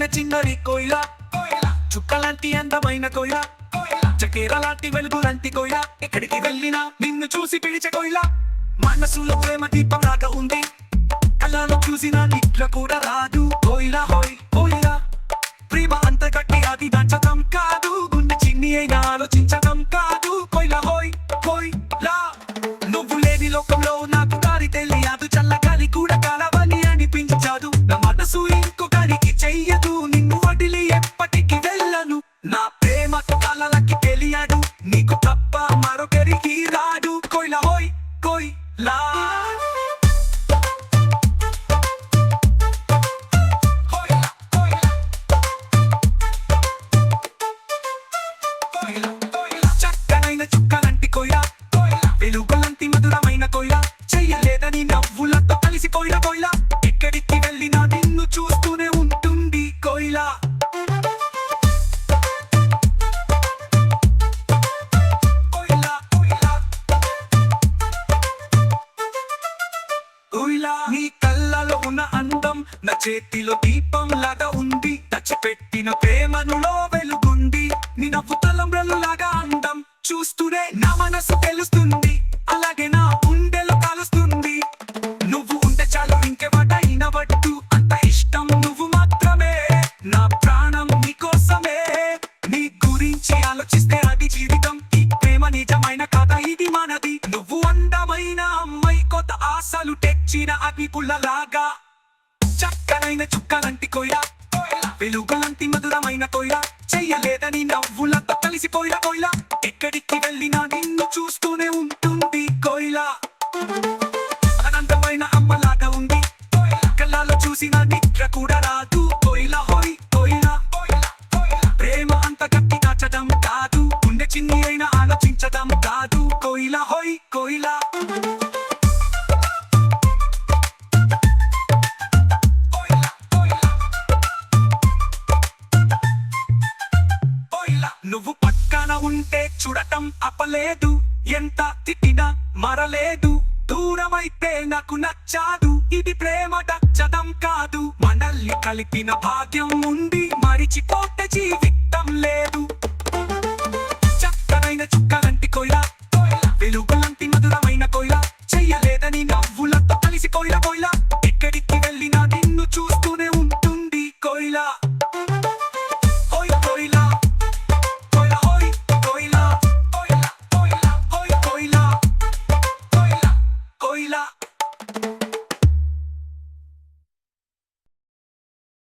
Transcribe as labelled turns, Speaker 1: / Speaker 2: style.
Speaker 1: చిన్న చిన్నది కోయిల చుక్కలాంటి అందమైన కోయిల చకేర లాంటి వెలుగు లాంటి కోయిల ఎక్కడికి వెళ్ళినా నిన్ను చూసి పిలిచే కోయిల మనసులో ప్రేమ దీపం లాగా ఉంది కళ్ళలో చూసిన నిద్ర కూడా రాదు కోయిల హోయ్ కోయిల ప్రేమ అంత గట్టి అది దాచడం కాదు గుండె చిన్ని అయినా ఆలోచించడం కాదు కోయిల హోయ్ కోయిల నువ్వు లేని లోకంలో నాకు దారి తెలియదు చల్లగాలి కూడా కాలవని అనిపించదు నా మనసు ఇంకొకరికి చెయ్యదు నిన్ను వదిలి ఎప్పటికి వెళ్ళను నా ప్రేమ కలలకి తెలియదు నీకు తప్ప మరొకరికి రాదు కోయిల హోయ్ కోయిల చక్కనైన చుక్కలంటి కోయిల వెలుగులంటి మధురమైన కోయిల చెయ్యలేదని నవ్వులతో కలిసిపోయిన కోయిల ఎక్కడికి వెళ్ళినా నిన్ను చూస్తూనే ఉంటుంది కోయిల నీ కళ్ళలో ఉన్న అందం నా చేతిలో దీపం లాగా ఉంది పెట్టిన ప్రేమనులో వెలుగుంది నీ నవ్వు తలంబ్రలు లాగా అందం చూస్తూనే నా మనసు తెలుస్తుంది అలాగే నా గుండెలో కాలుస్తుంది నువ్వు ఉంటే చాలు ఇంకెవట ఇనవట్టు అంత ఇష్టం నువ్వు మాత్రమే నా ప్రాణం నీకోసమే నీ గురించి ఆలోచిస్తే అది జీవితం ఈ ప్రేమ నిజమైన కథ ఇది మనది నువ్వు అందమైన అమ్మాయి కొత్త ఆశలు తెచ్చిన అగ్ని పుల్లలాగా చక్కనైన చుక్కలంటి కోయిల వెలుగులంటి మధురమైన కోయిల చెయ్యలేదని నవ్వులతో కలిసిపోయిన కోయిల ఎక్కడికి వెళ్ళినా నిన్ను చూస్తూనే ఉంటుంది కోయిల అనంతమైన అమ్మలాగా ఉంది కళ్ళలో చూసిన నిద్ర కూడా రాదు కోయిల హోయ్ కోయిల ప్రేమ అంత గట్టి దాచడం కాదు గుండె చిన్ని అయినా ఆలోచించడం కాదు కోయిల హోయ్ కోయిల నువ్వు పక్కన ఉంటే చూడటం అప్పలేదు ఎంత తిట్టినా మరలేదు దూరమైతే నాకు నచ్చాదు ఇది ప్రేమ దచ్చడం కాదు మనల్ని కలిపిన భాగ్యం ఉంది మరిచిపో